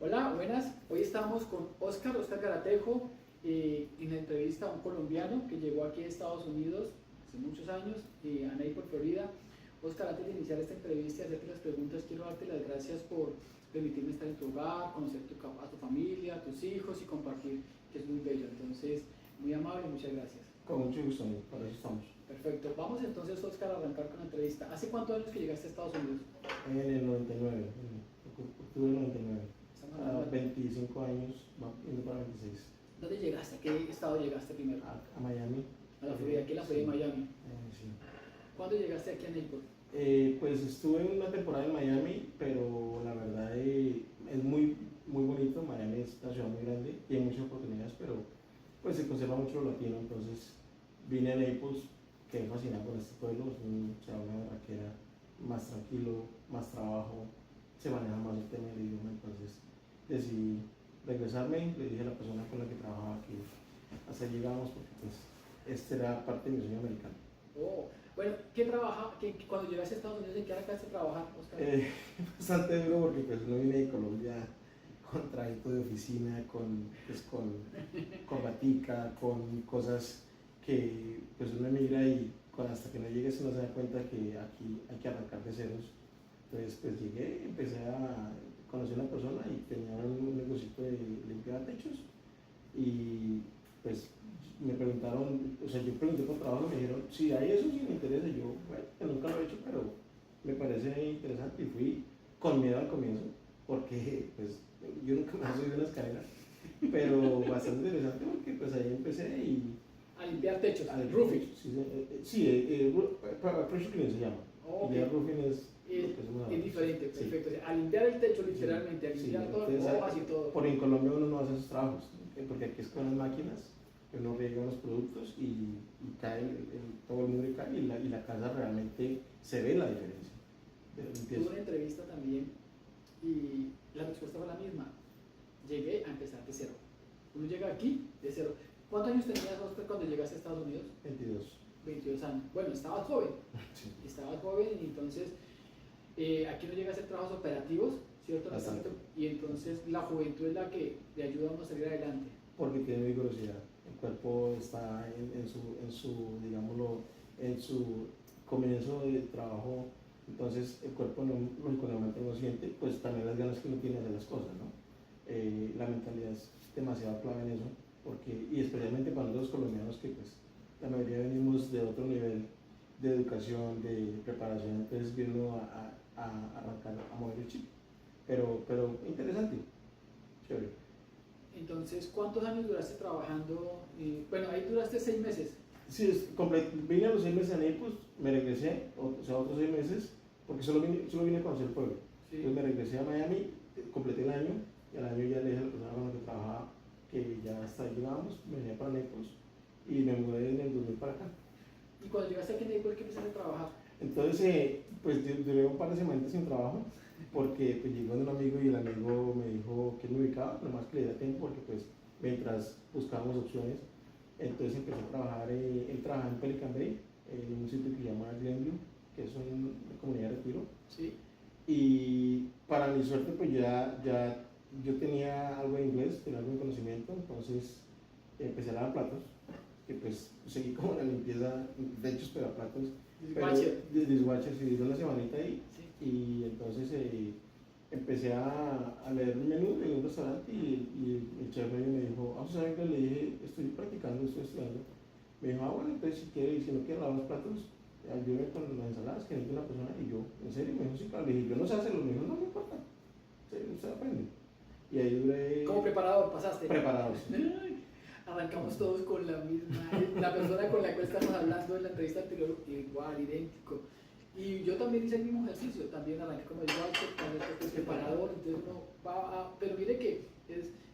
Hola, buenas. Hoy estamos con Óscar Garatejo, en la entrevista a un colombiano que llegó aquí a Estados Unidos hace muchos años, a Naples, Florida. Óscar, antes de iniciar esta entrevista y hacerte las preguntas, quiero darte las gracias por permitirme estar en tu hogar, conocer a tu familia, a tus hijos y compartir, que es muy bello. Entonces, muy amable, muchas gracias. Con mucho gusto, amigo, para eso estamos. Perfecto. Vamos entonces, Óscar, a arrancar con la entrevista. ¿Hace cuántos años que llegaste a Estados Unidos? En el 99, en octubre del 99. Estamos A hablando de... 25 años, va yendo para 26. ¿Dónde llegaste? ¿A qué estado llegaste primero? A Miami. A la Florida, aquí en la Florida de Miami. Sí. ¿Cuándo llegaste aquí a Naples? Pues estuve en una temporada en Miami, pero la verdad es muy bonito. Miami es una ciudad muy grande, tiene muchas oportunidades, pero pues se conserva mucho lo latino. Entonces vine a Naples, quedé fascinado con este pueblo. Es una barraquera, más tranquilo, más trabajo, se maneja más el tema del idioma. Entonces decidí regresarme, le dije a la persona con la que trabajaba que hasta ahí llegamos porque pues este era parte de mi sueño americano. Oh, bueno, cuando llegaste a Estados Unidos, ¿en qué arrancaste a trabajar, Óscar? Bastante duro porque pues no vine de Colombia con trabajo de oficina, con corbatica, con cosas que pues uno emigra y hasta que no llegues uno se da cuenta que aquí hay que arrancar de ceros. Entonces pues llegué, empecé a conocer a una persona y tenía un negocito de limpiar techos y pues me preguntaron, o sea, yo pregunté por trabajo y me dijeron, si hay eso, sí me interesa. Y yo, bueno, que nunca lo he hecho, pero me parece interesante y fui con miedo al comienzo, porque pues yo nunca me he subido una escalera, pero bastante interesante porque pues ahí empecé y... A limpiar techos, al roofing. pressure cleaning se llama. Oh, Y el roofing es... Es diferente, Sí. perfecto. O sea, a limpiar el techo literalmente, a limpiar Sí, todo, entonces, hojas y todo. porque en Colombia uno no hace esos trabajos, porque aquí es con las máquinas, que uno riega los productos y cae todo el mundo cae y la casa realmente se ve la diferencia de la limpieza. Tuve una entrevista también y la respuesta fue la misma. Llegué a empezar de cero. Uno llega aquí de cero. ¿Cuántos años tenías, Óscar, cuando llegaste a Estados Unidos? 22. 22 años. Bueno, estabas joven. Sí. Estabas joven y entonces aquí no llega a hacer trabajos operativos, ¿cierto? Bastante. Y entonces la juventud es la que le ayuda a uno a salir adelante. Porque tiene vigorosidad. El cuerpo está digámoslo, en su comienzo de trabajo. Entonces el cuerpo lógicamente no siente, pues también las ganas que uno tiene de hacer las cosas, ¿no? La mentalidad es demasiado clave en eso, y especialmente para los colombianos que pues la mayoría venimos de otro nivel de educación, de preparación, entonces viene a arrancar, a mover el chip. Pero interesante, chévere. Entonces, ¿cuántos años duraste trabajando? Bueno, ahí duraste 6 meses. Sí, vine a los 6 meses a Naples, me regresé, o sea, otros 6 meses, porque solo vine a conocer el pueblo. Sí. Entonces me regresé a Miami, completé el año, y al año ya le dije a la persona con la que trabajaba que ya hasta ahí llegábamos, me venía para Naples y me mudé en el 2000 para acá. ¿Y cuando llegaste aquí en Naples, qué empezaste a trabajar? Entonces, pues duré un par de semanas sin trabajo, porque pues llegó un amigo y el amigo me dijo que me ubicaba, nomás que le diera tiempo, porque pues mientras buscábamos opciones, entonces empecé a trabajar, él trabajaba en Pelican Bay, en un sitio que se llama Glenview, que es una comunidad de retiro. Sí. Y para mi suerte, pues ya yo tenía algo de inglés, tenía algo de conocimiento, entonces empecé a lavar platos, que pues seguí como la limpieza de hechos pero platos. Dishwasher, sí, duré una semanita ahí. Sí. Y entonces empecé a leer un menú de un restaurante y el chef me dijo, ¿usted sabe inglés? Le dije, estoy practicando, estoy estudiando. Me dijo, bueno, entonces si no quiere lavar los platos, ayúdeme con las ensaladas que necesita una persona. Y yo, ¿en serio? Me dijo, sí, claro. Le dije, yo no sé hacerlo. Me dijo, no me importa, usted aprende. Y ahí duré... ¿Como preparador pasaste? Preparado, sí. Arrancamos todos con la misma, la persona con la cual estamos hablando en la entrevista anterior, igual, idéntico. Y yo también hice el mismo ejercicio, también arranqué como igual, también fui preparador, entonces uno va a, pero mire que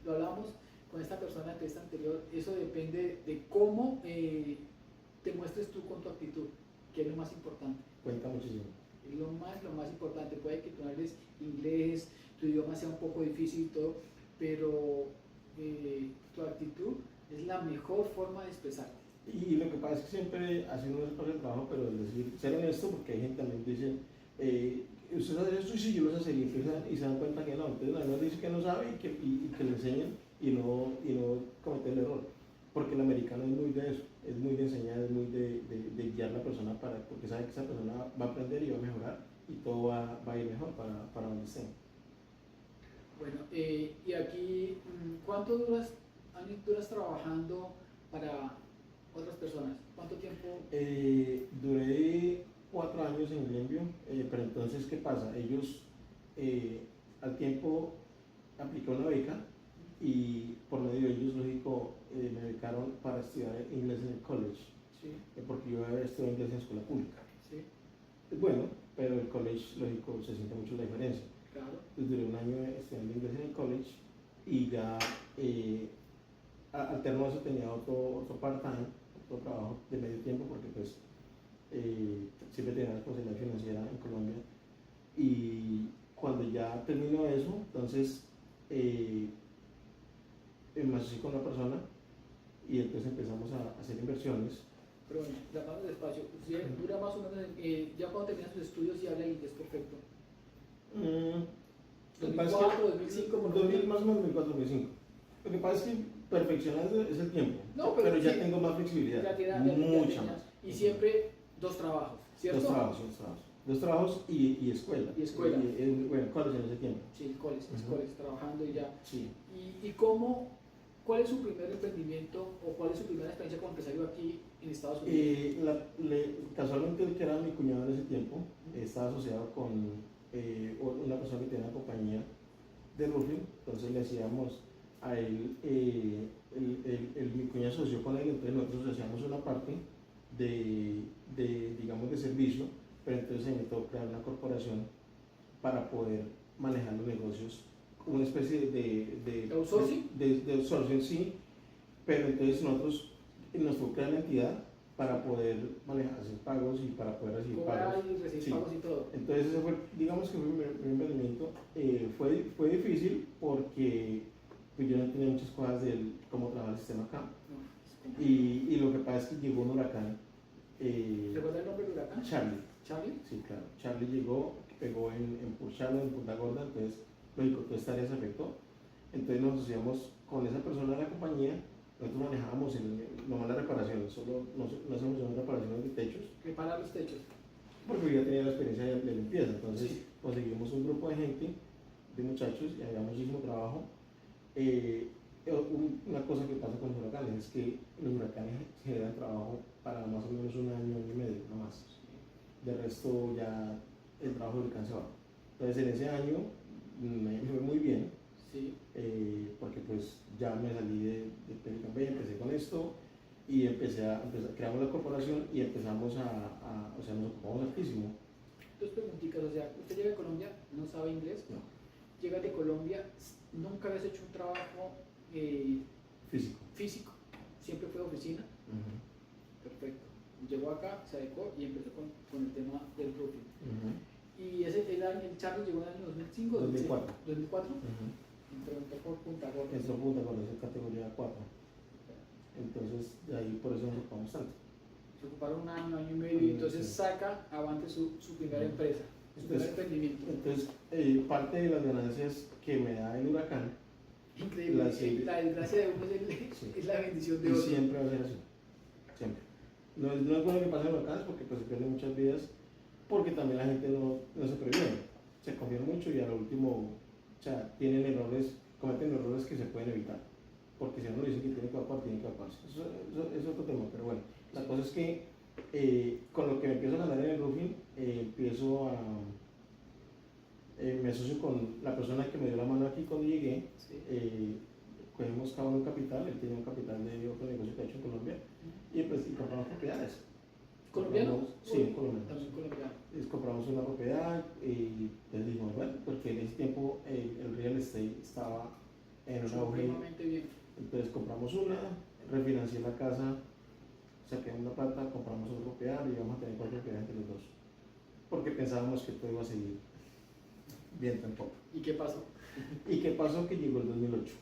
lo hablábamos con esta persona en la entrevista anterior, eso depende de cómo te muestres tú con tu actitud, que es lo más importante. Cuenta muchísimo. Es lo más importante. Puede que tú hables inglés, tu idioma sea un poco difícil y todo, pero tu actitud es la mejor forma de expresarte. Y lo que pasa es que siempre hace uno ese el trabajo, pero es decir, ser honesto, porque hay gente también que dice, usted sabe esto y sí, yo lo sé hacer, y empiezan y se dan cuenta que no. Entonces, la dice que no sabe y que le enseñen y no cometer el error. Porque el americano es muy de eso, es muy de enseñar, es muy de guiar a la persona porque sabe que esa persona va a aprender y va a mejorar y todo va a ir mejor para donde esté. Bueno, y aquí, ¿cuánto años duras trabajando para otras personas? ¿Cuánto tiempo? Duré 4 años en Glenview, pero entonces, ¿qué pasa? Ellos al tiempo apliqué una beca y por medio de ellos, lógico, me becaron para estudiar inglés en el college, Sí, porque yo había estudiado inglés en escuela pública. sí, Es bueno, pero el college, lógico, se siente mucho la diferencia. claro. Entonces duré un año estudiando inglés en el college y ya alterno a eso tenía otro part-time, otro trabajo de medio tiempo porque pues siempre tenía responsabilidad financiera en Colombia y cuando ya terminó eso, entonces me asocié con una persona y entonces empezamos a hacer inversiones. Pero bueno, la mano despacio. Sí, dura más o menos, ya cuando terminas tus estudios y habla inglés perfecto. Lo que pasa es 2004, 2005, por lo 2000, menos. más o menos 2004, 2005. Lo que pasa es que perfeccionar es el tiempo, No, pero ya sí, tengo más flexibilidad, ya mucha tenías. más. Y siempre 2 trabajos, ¿cierto? Dos trabajos y escuela. Y escuela. Bueno, college en ese tiempo. Sí, college, Ujú. trabajando y ya. Sí. ¿Y cuál es su primer emprendimiento o cuál es su primera experiencia como empresario aquí en Estados Unidos? Casualmente el que era mi cuñado en ese tiempo estaba asociado con una persona que tenía una compañía de roofing, entonces le hacíamos a él, mi cuñado se asoció con él, entonces nosotros hacíamos una parte digamos, de servicio, pero entonces se necesitó crear una corporación para poder manejar los negocios, una especie de ¿Outsourcing? de outsourcing, sí, pero entonces nosotros nos tocó crear la entidad para poder manejar, hacer pagos y para poder recibir Cobrar pagos. y recibir Sí. pagos y todo. Entonces, ese fue, digamos que fue mi primer emprendimiento. Fue difícil porque pues, yo no tenía muchas cosas de cómo trabajar el sistema acá. No, es complicado. Y lo que pasa es que llegó un huracán. ¿Recuerda el nombre del huracán? Charlie, Charlie. sí, claro. Charlie llegó, pegó en Port Charlotte, en Punta Gorda, entonces, lógico, toda esta área se afectó. Entonces nos asociamos con esa persona de la compañía. Nosotros manejábamos nomás las reparaciones, solo no hacemos reparaciones de techos, Reparar los techos. porque yo ya tenía la experiencia de limpieza, entonces Sí. conseguimos un grupo de gente, de muchachos, y había muchísimo trabajo. Una cosa que pasa con los huracanes es que los huracanes generan trabajo para más o menos un año y medio, no más. De resto ya el trabajo del huracán se va. Entonces en ese año me fue muy bien, Sí. porque pues ya me salí de Pelican Bay, empecé con esto y creamos la corporación y empezamos o sea, nos ocupamos altísimo. Dos preguntitas, o sea, usted llega de Colombia, no sabe inglés, No, llega de Colombia, nunca habías hecho un trabajo físico. físico, siempre fue de oficina, perfecto. Llegó acá, se adecuó y empezó con el tema del roofing. Y el Charlie llegó en el año 2005, 2004. 2004, entró por Punta Gorda. Entró Punta Gorda, es categoría 4. Entonces, de ahí por eso nos ocupamos tanto. Se ocuparon un año, año y medio, y entonces Sí. saca avante su primera empresa, su primer emprendimiento. Entonces, parte de las ganancias que me da el huracán, Increíble, la desgracia de uno Sí. es la bendición de y otro. siempre va a ser así, siempre. No es bueno que pasen huracanes porque pues, se pierden muchas vidas, porque también la gente no se previene, se confía mucho y a lo último, o sea, cometen errores que se pueden evitar, porque si uno le dice que tiene que evacuar, tiene que evacuarse. Eso es otro tema, pero bueno, la cosa es que con lo que me empiezo a ganar en el roofing, me asocio con la persona que me dio la mano aquí cuando llegué. Sí. Cogimos cada uno un capital, él tenía un capital de otro negocio que ha hecho en Colombia y compramos propiedades. ¿Colombiano? Sí, colombiano. También colombiano. Compramos una propiedad y les dijimos, bueno, porque en ese tiempo el real estate estaba en un auge. Supremamente bien. Entonces compramos una, refinancié la casa, saqué una plata, compramos otra propiedad y íbamos a tener 4 propiedades entre los dos. Porque pensábamos que todo iba a seguir viento en popa. ¿Y qué pasó? ¿Y qué pasó? Que llegó el 2008.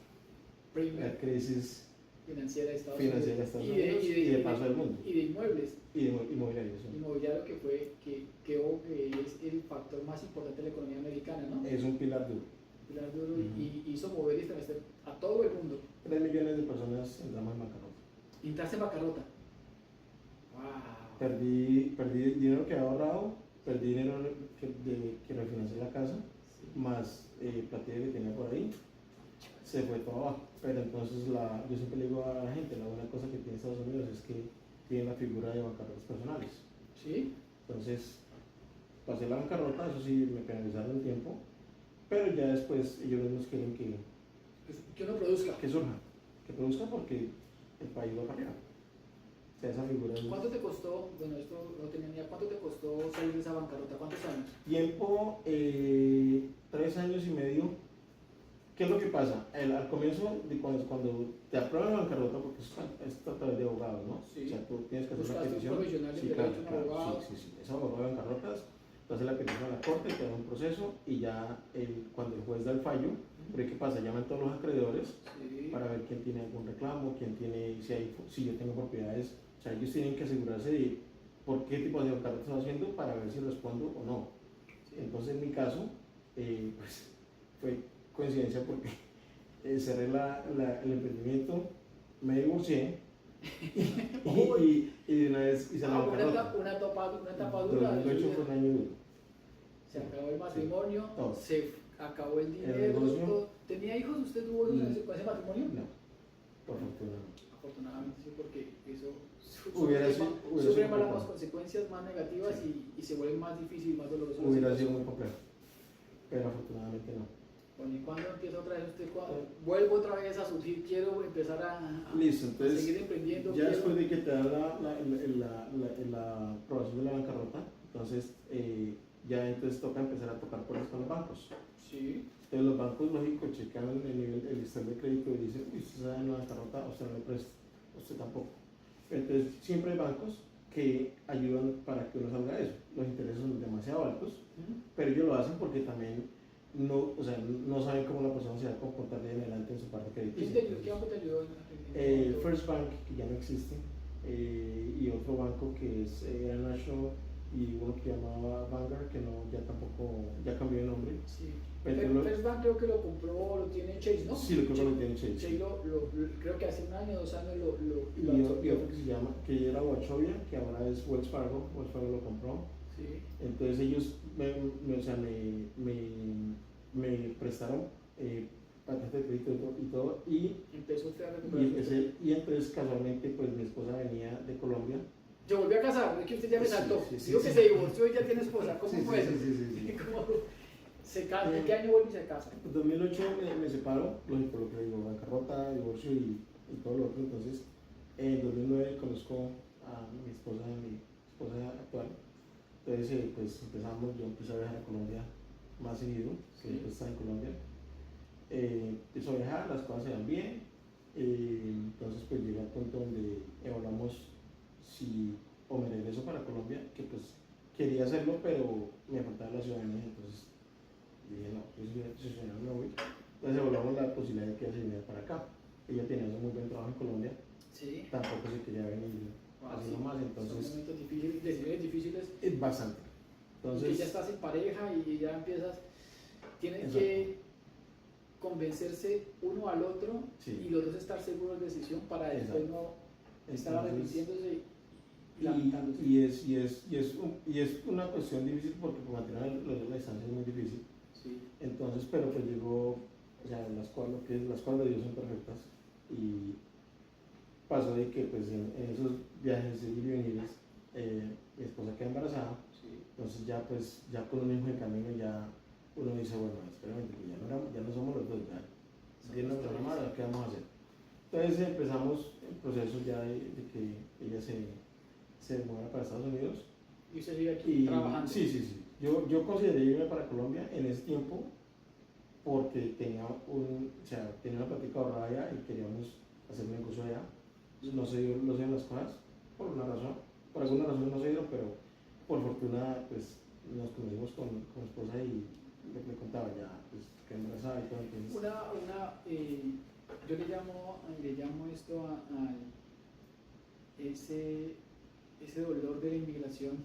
Primero. La crisis financiera de Estados financiera de Unidos Estados Unidos y de paso del mundo. y de inmuebles. Y de inmobiliario, sí. Inmobiliario que fue, que es el factor más importante de la economía americana, ¿no? Es un pilar duro. Pilar duro y hizo mover y estremecer a todo el mundo. 3 millones de personas entramos en bancarrota. Y entrarse en bancarrota. ¡Wow! Perdí dinero que había ahorrado, perdí dinero que refinancié la casa, Sí. más platilla que tenía por ahí, se fue todo abajo. Pero entonces yo siempre le digo a la gente, la buena cosa que tiene Estados Unidos es que tiene la figura de bancarrotas personales. ¿Sí? Entonces, pasé la bancarrota, eso sí, me penalizaron un tiempo, pero ya después ellos mismos quieren Que uno produzca. que surja, que produzca porque el país va para arriba. O sea, esa figura es ¿Cuánto te costó, bueno, esto no tenía ni idea, cuánto te costó salir de esa bancarrota? ¿Cuántos años? tiempo, 3 años y medio. ¿Qué es lo que pasa? Al comienzo, cuando te aprueban la bancarrota, porque es a través de abogados, ¿no? Sí. O sea, tú tienes que hacer una Buscaste un petición. profesional en Sí, derecho, un claro, abogado. sí. Es abogado de bancarrotas, tú haces la petición a la corte, te da un proceso y ya cuando el juez da el fallo, pero ¿qué pasa? Llaman todos los acreedores Sí. para ver quién tiene algún reclamo, quién tiene, si yo tengo propiedades. O sea, ellos tienen que asegurarse de por qué tipo de bancarrota están haciendo para ver si respondo o no. Sí. Entonces, en mi caso, pues fue coincidencia porque cerré el emprendimiento, me divorcié y de una vez hice la bancarrota. Una tapadura. 2008 fue un año duro. Se acabó el matrimonio, Todo. se acabó el El dinero. negocio. Todo. ¿Tenía hijos? ¿Usted tuvo hijos con ese matrimonio? No, por fortuna no. Afortunadamente sí, porque eso Hubiera sufre sido más complejo. consecuencias más negativas Sí. y se vuelve más difícil, más doloroso. Hubiera sido muy complejo, pero afortunadamente no. Bueno, ¿y cuándo empieza otra vez usted? Vuelvo otra vez a surgir, quiero empezar Listo, a entonces seguir emprendiendo. ya después de que te dan la aprobación de la bancarrota, entonces ya entonces toca empezar a tocar puertas con los bancos. Sí. Entonces los bancos, lógico, checan el historial de crédito y dicen, uy, usted está en la bancarrota, usted no le presta, usted tampoco. Entonces siempre hay bancos que ayudan para que uno salga de eso. Los intereses son demasiado altos, pero ellos lo hacen porque también no saben cómo la persona se va a comportar de en adelante en su parte crediticia. ¿Qué banco te ayudó? First Bank, que ya no existe, y otro banco que era National, y uno que llamaba Vanguard, que no, ya tampoco, ya cambió de nombre. Sí. Pero First Bank creo que lo compró, lo tiene Chase, ¿no? Sí, lo creo que lo tiene Chase. Chase creo que hace un año, 2 años Y otro que se llama, que era Wachovia, que ahora es Wells Fargo lo compró. Sí. Entonces ellos me prestaron tarjeta de crédito y todo, y Empezó usted a recuperar. y entonces casualmente pues mi esposa venía de Colombia. Se volvió a casar, es que usted ya me Sí, saltó. sí, Digo que sí. se divorció y ya tiene esposa. ¿Cómo Sí, fue eso? sí. ¿Cómo se casa? ¿En qué año vuelve y se casa? En 2008 me separo, lógico, lo que digo, bancarrota, divorcio y todo lo otro. Entonces, en 2009 conozco a mi esposa actual. Entonces, pues yo empecé a viajar a Colombia más seguido, que Sí. después estaba en Colombia. Empiezo a viajar, las cosas se dan bien. Entonces, pues llega al punto donde evaluamos si o me regreso para Colombia, que pues quería hacerlo, pero me faltaba la ciudadanía. Entonces, dije, no, yo soy ciudadano, no voy. Entonces evaluamos la posibilidad de que ella se viniera para acá. Ella tenía un muy buen trabajo en Colombia, Sí. tampoco se quería venir así nomás, Son entonces momentos difíciles, decisiones difíciles. es bastante. Entonces, Entonces, ya estás en pareja y ya empiezas. Tienes Exacto. que convencerse uno al otro Sí. y los dos estar seguros de decisión para después no estar Entonces, arrepintiéndose y lamentándose. y es una cuestión difícil porque por mantener la distancia es muy difícil. Sí. Entonces, pero pues llegó, o sea, las cuadras de Dios son perfectas y pasó de que pues en esos viajes de ir y venir mi esposa queda embarazada. Sí. Entonces ya con un hijo en camino ya uno dice, bueno, espérame, que ya no somos los dos, ya tiene una persona más, ¿qué vamos a hacer? Entonces empezamos el proceso ya de que ella se mueva para Estados Unidos. Y usted sigue aquí Y trabajando. sí. Yo consideré irme para Colombia en ese tiempo porque tenía una plática ahorrada allá y queríamos hacer un negocio allá. No se dieron las cosas por alguna razón no se dieron, pero por fortuna pues nos conocimos con mi esposa y le contaba ya pues que embarazada y todo. Entonces, yo le llamo esto a ese dolor de la inmigración,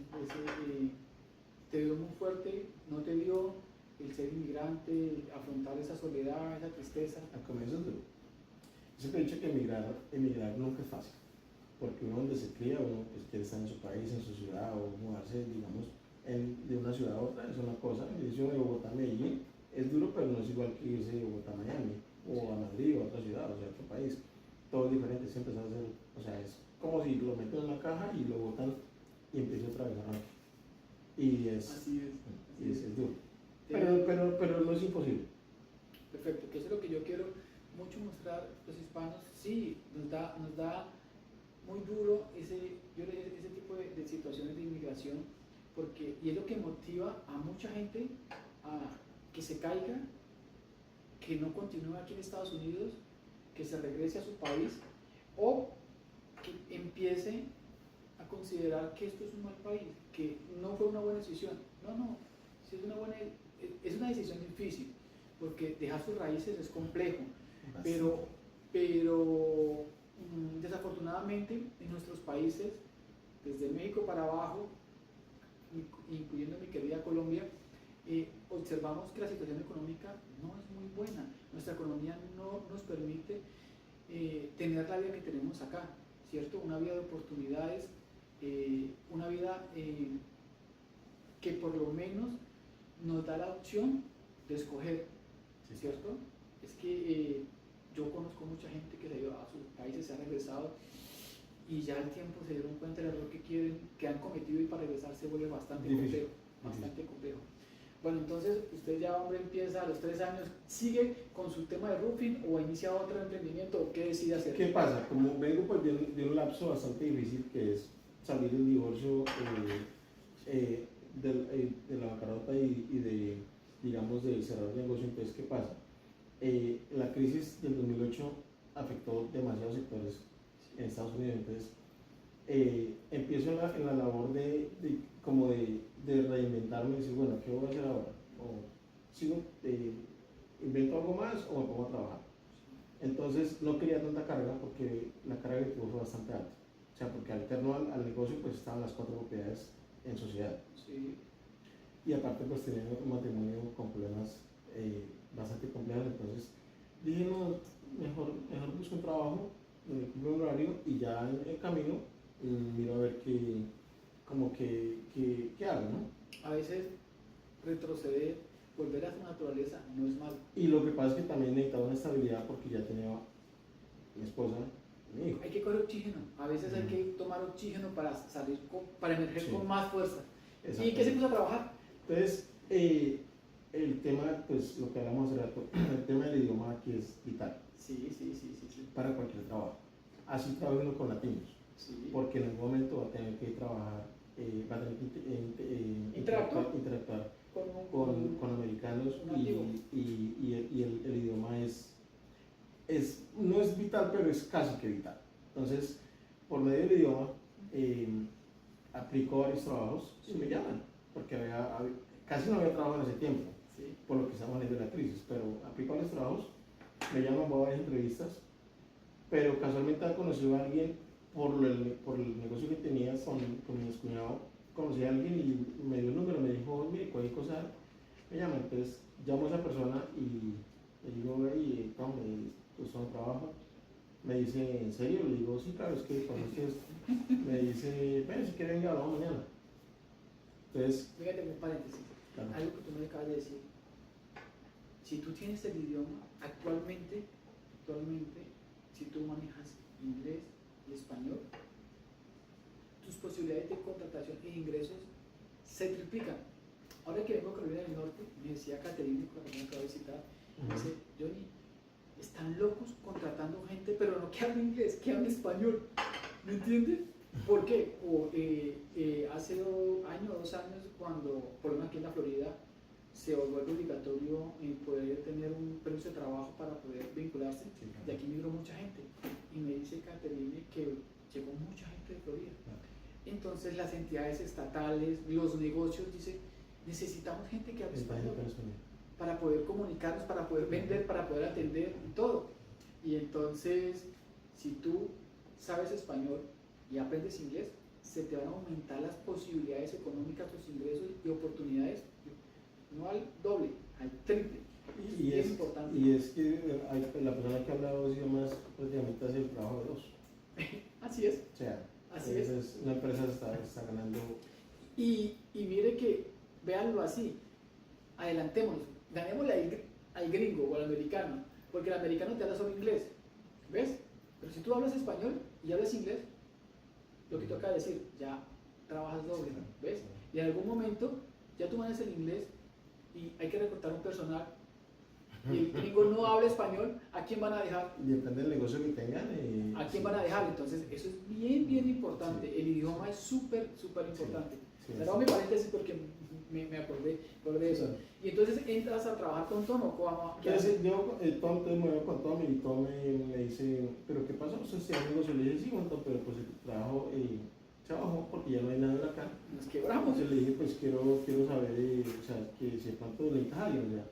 te dio muy fuerte, no te dio el ser inmigrante, afrontar esa soledad, esa tristeza. Al comienzo es duro. Yo siempre he dicho que emigrar nunca es fácil, porque uno donde se cría, uno pues, quiere estar en su país, en su ciudad, o mudarse, digamos, de una ciudad a otra, es una cosa. Irse de Bogotá a Medellín es duro, pero no es igual que irse de Bogotá a Miami, o a Madrid, o a otra ciudad, o sea, a otro país. Todo es diferente, siempre se hace, o sea, es como si lo meten en una caja y lo botan y empieza otra vez a arrancar. Y Así es. es duro. Pero no es imposible. Perfecto, que eso es lo que yo quiero mucho mostrar los hispanos. Sí, nos da muy duro ese tipo de situaciones de inmigración, y es lo que motiva a mucha gente a que se caiga, que no continúe aquí en Estados Unidos, que se regrese a su país, o que empiece a considerar que esto es un mal país, que no fue una buena decisión. No, sí es una decisión difícil, porque dejar sus raíces es complejo, pero desafortunadamente en nuestros países, desde México para abajo, incluyendo mi querida Colombia, observamos que la situación económica no es muy buena. Nuestra economía no nos permite tener la vida que tenemos acá, ¿cierto? Una vida de oportunidades, una vida que por lo menos nos da la opción de escoger, ¿cierto? Es que yo conozco mucha gente que se ha ido a sus países, se ha regresado y ya al tiempo se dieron cuenta del error que han cometido, y para regresar se vuelve bastante complejo, Bueno, entonces usted ya, hombre, empieza a los 3 años, ¿sigue con su tema de roofing o inicia otro emprendimiento o qué decide hacer? ¿Qué pasa? Como vengo pues, de un lapso bastante difícil, que es salir del divorcio, de la bancarrota y de, digamos, de cerrar el negocio. Entonces, ¿qué pasa? La crisis del 2008 afectó demasiados sectores en Estados Unidos. Entonces, empiezo en la labor de reinventarme y decir, bueno, ¿qué voy a hacer ahora? O sigo, invento algo más o me pongo a trabajar. Entonces no quería tanta carga, porque la carga que tuvo fue bastante alta. O sea, porque alterno al negocio pues estaban las 4 propiedades en sociedad. Sí. Y aparte pues tenía un matrimonio con problemas bastante complejos. Entonces dije, no, mejor busco un trabajo, cumplo un horario y ya en el camino miro a ver qué hago, ¿no? A veces retroceder, volver a su naturaleza no es malo. Y lo que pasa es que también necesitaba una estabilidad, porque ya tenía mi esposa y mi hijo. Hay que coger oxígeno, a veces hay que tomar oxígeno para para emerger con más fuerza. ¿Y qué se puso a trabajar? Entonces, el tema, pues lo que hablamos hace rato, el tema del idioma aquí es vital. Sí. Para cualquier trabajo. Así trabajo con latinos, sí. Porque en algún momento va a tener que trabajar, va a tener que interactuar con americanos, y el idioma no es vital, pero es casi que vital. Entonces, por medio del idioma, aplico varios trabajos y me llaman, porque casi no había trabajo en ese tiempo, sí. Por lo que estamos viendo de la crisis, pero aplico varios trabajos, me llaman, voy a varias entrevistas, pero casualmente he conocido a alguien por el negocio que tenía con mi excuñado. Conocí a alguien y me dio el número, me dijo, mire, cualquier cosa, me llama. Entonces llamo a esa persona y le digo, oye, Tom, ¿tú estás en trabajo? Me dice, ¿en serio? Le digo, sí, claro, es que conozco esto. Me dice, ven, si quiere venga, hablamos mañana. Entonces, fíjate, un paréntesis, claro. Algo que tú me acabas de decir. Si tú tienes el idioma, actualmente, si tú manejas inglés y español, tus posibilidades de contratación e ingresos se triplican. Ahora que vengo a Carolina del Norte, me decía Caterina, cuando me acabo de visitar, me dice, Johnny, están locos contratando gente, pero no que hable inglés, que hable español. ¿Me entiendes? ¿Por qué? Hace 2 años, cuando, por lo menos aquí en la Florida, se vuelve obligatorio poder tener un permiso de trabajo para poder vincularse. Sí, claro. De aquí migró mucha gente. Y me dice Caterine que llegó mucha gente de Florida. Claro. Entonces las entidades estatales, los negocios, dicen, necesitamos gente que hable español para poder comunicarnos, para poder vender, para poder atender y todo. Y entonces, si tú sabes español y aprendes inglés, se te van a aumentar las posibilidades económicas, tus ingresos y oportunidades, no al doble, al triple. Y es es importante. Y es que la persona que habla dos idiomas prácticamente hace el trabajo de dos. Así es. O sea, Así es. una empresa está ganando. Y mire que, véanlo así, adelantémonos, ganémosle al gringo o al americano, porque el americano te habla solo inglés, ¿ves? Pero si tú hablas español y hablas inglés, lo que toca decir, ya trabajas doble, ¿ves? Y en algún momento ya tú manejas el inglés y hay que reclutar un personal y el gringo no habla español, ¿a quién van a dejar? Depende del negocio que tengan. ¿A quién van a dejar? Entonces, eso es bien, bien importante. El idioma es súper, súper importante. Pero mi paréntesis porque me acordé de eso. Y entonces entras a trabajar con Tom, ¿qué haces? Yo, Tom, me voy con Tom y Tom me dice, ¿pero qué pasó? ¿Usted está haciendo negocio? Le dije, sí, bueno, Tom, pero pues el trabajo se bajó porque ya no hay nada acá. Nos quebramos. Entonces le dije, pues quiero saber, o sea, que si de pronto necesitas a alguien, o sea.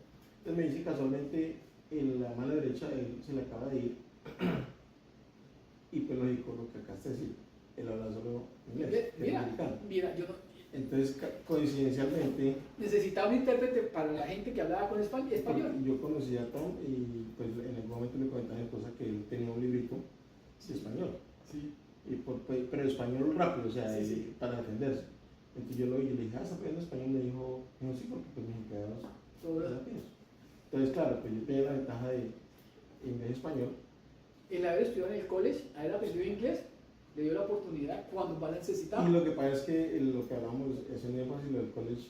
Entonces me dice casualmente, en la mano derecha él se le acaba de ir. Y pues lógico, lo que acá está decir, él habla solo inglés, que es americano. Mira, yo no, Entonces, coincidencialmente, necesitaba un intérprete para la gente que hablaba con español. yo conocí a Tom y pues en algún momento le comenté a mi esposa que él tenía un librito de español. Sí. Pero español rápido, o sea, Sí. para defenderse. Entonces yo lo vi y le dije, ¿estás aprendiendo español? Me dijo, no, sí, porque pues mis empleados Todo. Entonces, claro, pues yo tenía la ventaja de inglés y español. El haber estudiado en el college, haber aprendido inglés, le dio la oportunidad cuando más la necesitaba. Y lo que pasa es que lo que hablamos es un énfasis lo del college,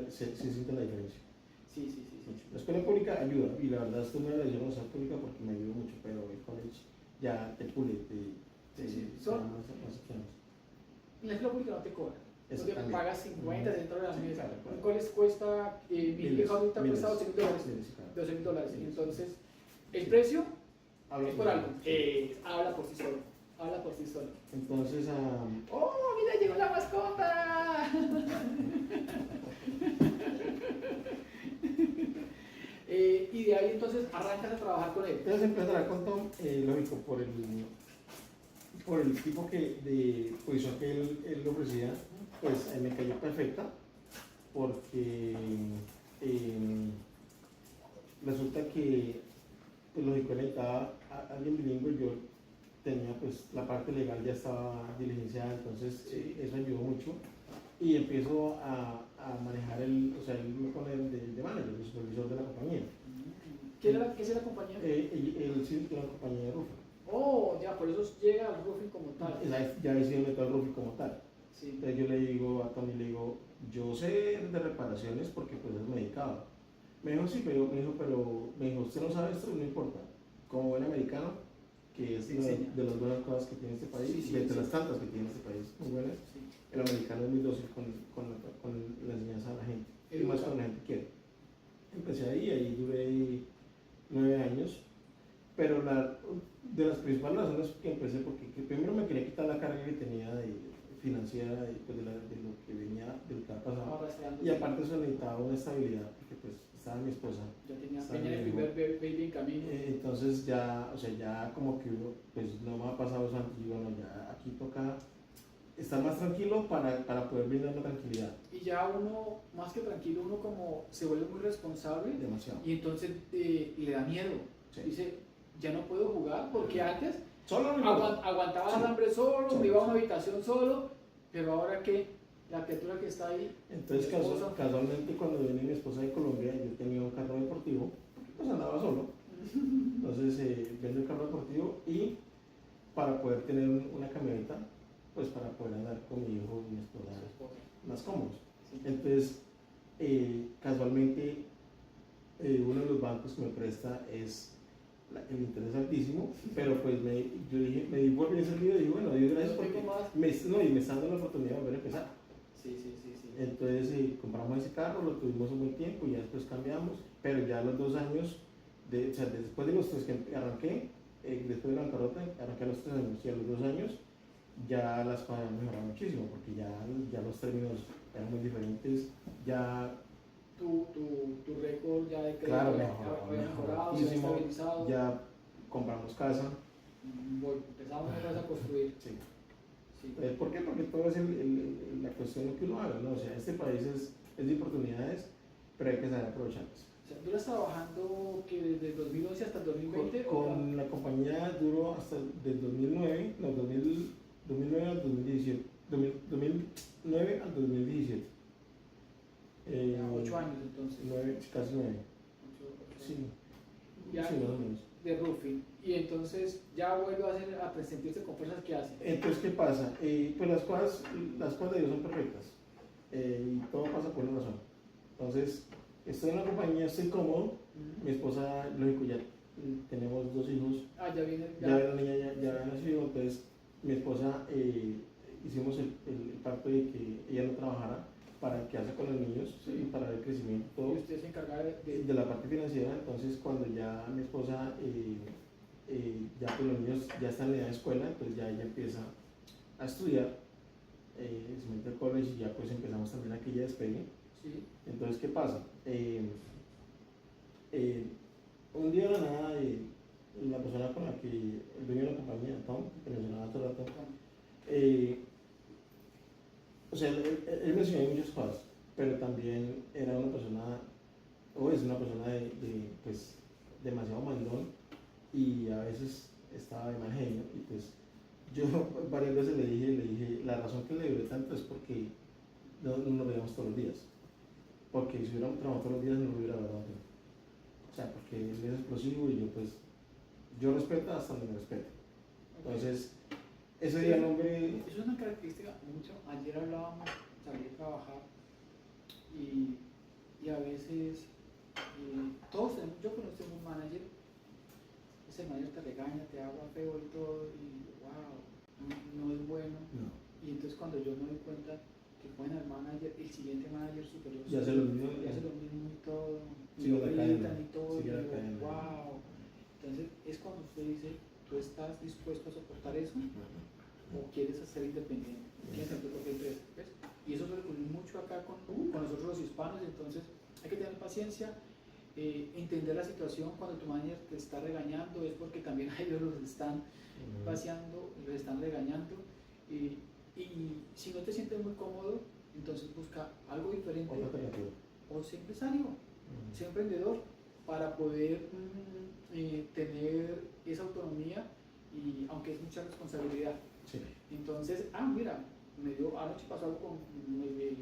se siente la diferencia. Sí. Mucho. La escuela pública ayuda, y la verdad estoy muy agradecido a la escuela pública porque me ayudó mucho, pero el college ya te pule, te Son, da más opciones. en la escuela pública no te cobran. No te También. pagas 50, 60 dólares al mes. Claro, claro. Un college cuesta, mi hijo ahorita cuesta $12,000. Miles, claro. $12,000. Entonces, el precio Habla es por algo. Habla por sí solo. Habla por sí solo. Entonces, ¡Oh, mira, llegó la mascota! Y de ahí entonces arrancas a trabajar con él. entonces empecé a trabajar con Tom, lógico, por el tipo de posición que él ofrecía, pues me cayó perfecta, porque resulta que, pues lógico, necesitaba a alguien bilingüe. Yo tenía, pues, la parte legal ya estaba diligenciada, entonces eso ayudó mucho. Y empiezo a manejar o sea, él me pone de manager, el supervisor de la compañía. ¿Qué es la compañía? Él sí tiene una compañía de roofing. Oh, ya, por eso llega al roofing como tal. Ya hicieron todo el roofing como tal. Sí. Entonces yo le digo a Tony, le digo, yo sé de reparaciones porque pues es medicado. Me dijo, sí, pero me dijo, usted no sabe esto, no importa. Como buen americano, que es de las buenas cosas que tiene este país, de las tantas que tiene este país, muy buenas, el americano es muy dócil con la enseñanza a la gente, y más cuando la gente quiere. Empecé ahí duré 9 años, pero de las principales razones que empecé, porque primero me quería quitar la carga que tenía financiera, pues, de lo que venía, de lo que había pasado, y aparte eso necesitaba una estabilidad, porque pues estaba mi esposa. Ya tenía el primer baby en camino. Entonces ya, o sea, ya como que pues no me ha pasado eso antes, digo, no, ya aquí toca estar más tranquilo para poder brindar la tranquilidad. Y ya uno, más que tranquilo, uno como se vuelve muy responsable. Demasiado. Y entonces le da miedo. Sí. Dice, ya no puedo jugar porque antes Solo aguantaba sí. el hambre solo, Sí. me iba a una habitación solo, pero ahora que la criatura que está ahí. Entonces casualmente cuando viene mi esposa de Colombia, yo tenía un carro deportivo, porque pues andaba solo. Entonces vendo el carro deportivo y para poder tener una camioneta, pues para poder andar con mi hijo y mi esposa más cómodos. Sí. Entonces, casualmente, uno de los bancos que me presta es el interés altísimo, pero pues yo dije, me di por bien servido y dije, bueno, Dios gracias porque me está dando la oportunidad de volver a empezar. Sí. Entonces compramos ese carro, lo tuvimos un buen tiempo y ya después cambiamos, pero ya a los 2 años, o sea, después de los 3 que arranqué, después de la bancarrota, arranqué a los 3 años y a los 2 años ya las cosas mejoraron muchísimo porque ya los términos eran muy diferentes, ya tu récord ya de crédito claro, había mejorado, se había muchísimo, estabilizado. ya compramos casa. Empezamos otra vez a construir. Sí. Sí. ¿Por qué? Porque todo es la cuestión de lo que uno haga, ¿no? O sea, este país es de oportunidades, pero hay que saber aprovecharlas. O sea, ¿tú estás trabajando que desde el 2011 hasta el 2020? Con la compañía duró hasta del 2009, no, 2009 al 2017. 2009 al 2017. 8 años entonces. Casi 9. Sí, Ya, sí, más o menos. de roofing. Y entonces ya vuelve a sentirse con fuerzas que hace. Entonces, ¿qué pasa? Pues las cosas de Dios son perfectas y todo pasa por una razón. Entonces, estoy en la compañía, estoy cómodo. Mi esposa, lógico, ya tenemos 2 hijos. Ah, ya viene. Ya la niña ya había nacido, entonces mi esposa hicimos el pacto de que ella no trabajara para quedarse con los niños y para el crecimiento Y todo. usted se encarga De la parte financiera. Entonces cuando ya mi esposa ya pues los niños ya están en edad de escuela, entonces ya ella empieza a estudiar, se mete al college y ya pues empezamos también aquí ya despegue. Sí. Entonces, ¿qué pasa? Un día de la nada la persona con la que el dueño de la compañía, Tom, que mencionaba hace rato, o sea, él me enseñó muchas cosas, pero también era una persona, o es una persona pues, demasiado mandón y a veces estaba de mal genio. Y pues yo varias veces le dije, la razón que le duré tanto es porque no nos veíamos todos los días. Porque si hubiéramos trabajado todos los días no lo hubiera dado. O sea, porque él es explosivo y yo respeto hasta donde me respeto. Entonces, ese día el hombre... Eso es una característica mucho. Ayer hablábamos, salí a trabajar y a veces todos tenemos, yo conozco un manager, ese manager te regaña, te habla feo y todo, y wow, no es bueno. No. Y entonces cuando yo me doy cuenta que ponen al manager, el siguiente manager superior, Ya hace lo mismo. y hace lo mismo y todo, y Sigue lo la cadena, gritan y todo, y sigue la digo, cadena. wow. Entonces es cuando usted dice, ¿tú estás dispuesto a soportar eso? ¿O quieres ser independiente? ¿Quieres ser tu propia empresa? ¿Ves? Y eso suele ocurrir mucho acá con nosotros los hispanos, entonces hay que tener paciencia, entender la situación. Cuando tu manager te está regañando es porque también a ellos los están vaciando, los están regañando, y si no te sientes muy cómodo, entonces busca algo diferente, o ser empresario, ser emprendedor, para poder tener esa autonomía, y aunque es mucha responsabilidad. Sí. Entonces, mira, anoche pasó algo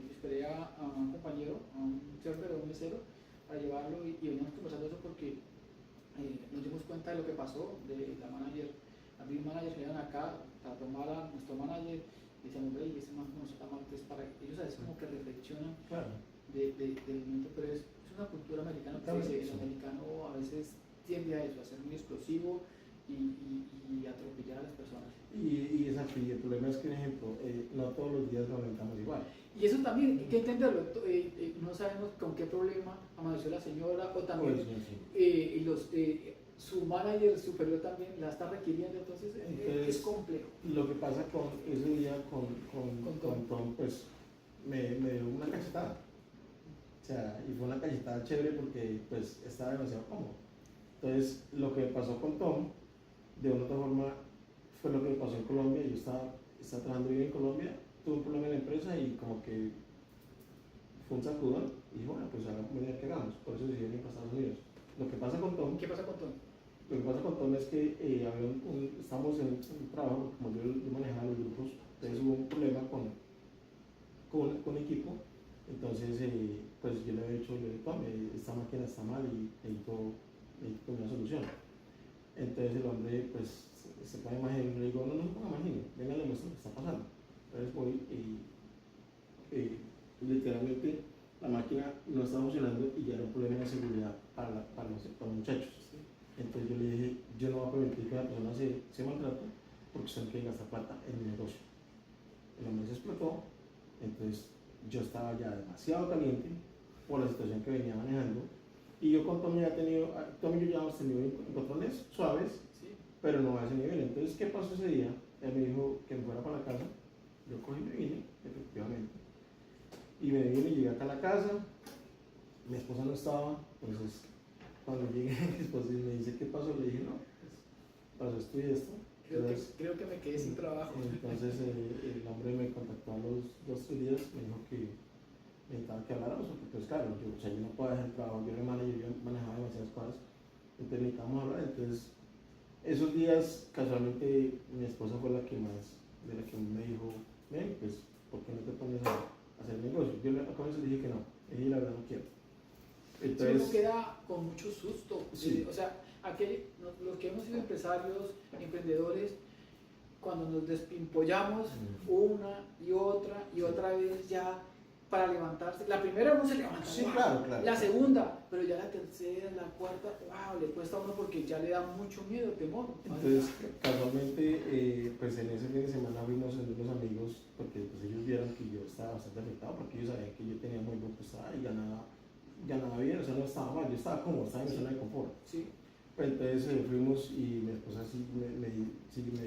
esperé a un compañero, a un server, a un mesero, para llevarlo, y veníamos conversando eso porque nos dimos cuenta de lo que pasó, de la manager. A mí manager llegan acá, trató mal a nuestro manager, y decíamos, ve, ese man no está mal, entonces para ellos a veces como que reflexionan del momento, pero es una cultura americana, que dice, el americano a veces tiende a eso, a ser muy explosivo y atropellar a las personas. Y exacto, y el problema es que, por ejemplo, no todos los días nos lamentamos igual. Y eso también hay que entenderlo. No sabemos con qué problema amaneció la señora, o también su manager superior también la está requiriendo, entonces es complejo. Lo que pasa con ese día con Tom, pues me dio una cachetada. O sea, y fue una cachetada chévere porque pues estaba demasiado cómodo. Entonces, lo que pasó con Tom, de una u otra forma, fue lo que me pasó en Colombia. Yo estaba trabajando bien en Colombia, tuve un problema en la empresa y como que fue un sacudón y dije, bueno, pues ahora vamos a ver qué hagamos. Por eso decidí venir para Estados Unidos. Lo que pasa con Tom... ¿Qué pasa con Tom? Lo que pasa con Tom es que estamos en un trabajo, como yo manejaba los grupos, entonces hubo un problema con equipo. Entonces, pues yo le había dicho, Tom, esta máquina está mal y necesito una solución. Entonces el hombre pues se pone más genio, le digo, no se ponga más genio, venga, le muestro lo que está pasando. Entonces voy y literalmente la máquina no estaba funcionando y ya era un problema de seguridad para los muchachos. Sí. Entonces yo le dije, yo no voy a permitir que una persona se maltrate porque usted no quiere gastar plata en mi negocio. El hombre se explotó, entonces yo estaba ya demasiado caliente por la situación que venía manejando. Y yo con Tommy y yo ya hemos tenido encontrones suaves, sí, pero no a ese nivel. Entonces, ¿qué pasó ese día? Él me dijo que me fuera para la casa. Yo cogí y me vine, efectivamente. Y me vine y llegué acá a la casa. Mi esposa no estaba, entonces cuando llegué, mi esposa me dice, ¿qué pasó? Le dije, no, pues, pasó esto y esto. Creo que me quedé sin trabajo. Entonces el hombre me contactó a los 2 o 3 días, me dijo que necesitaba que habláramos, porque pues claro, yo, o sea, yo no puedo dejar el trabajo, yo era manager, yo manejaba demasiadas cosas, entonces necesitábamos hablar. Entonces esos días casualmente mi esposa fue la que más me dijo, ven, pues, ¿por qué no te pones a hacer negocio? Yo a comienzo dije que no, y la verdad no quiero. Entonces, uno queda con mucho susto. Sí. O sea, los que hemos sido empresarios, emprendedores, cuando nos despimpollamos una y otra vez ya para levantarse. La primera uno se levanta, sí, wow, claro. la segunda, pero ya la tercera, la cuarta, wow, le cuesta a uno porque ya le da mucho miedo, temor. Entonces, casualmente, pues en ese fin de semana fuimos en unos amigos, porque pues ellos vieron que yo estaba bastante afectado, porque ellos sabían que yo tenía muy buen postada y ganaba bien, o sea, no estaba mal, yo estaba como, estaba en mi zona de confort. Sí. Pues entonces fuimos y mi esposa sí me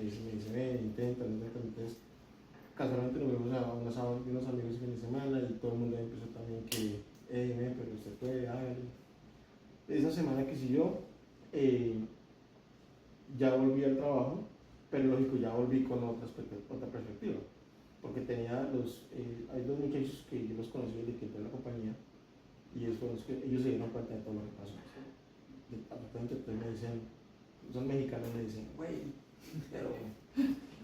dice, ven, intenta. Entonces, casualmente nos vimos a unos amigos el fin de semana y todo el mundo empezó también que, ven, pero usted puede, hágale. Esa semana que siguió, ya volví al trabajo, pero lógico, ya volví con otra perspectiva, porque tenía hay 2 muchachos que yo los conocí desde que entré en la compañía, y ellos fueron los que ellos se dieron cuenta de todo lo que pasó. Entonces me dicen, son mexicanos, me dicen, güey, pero,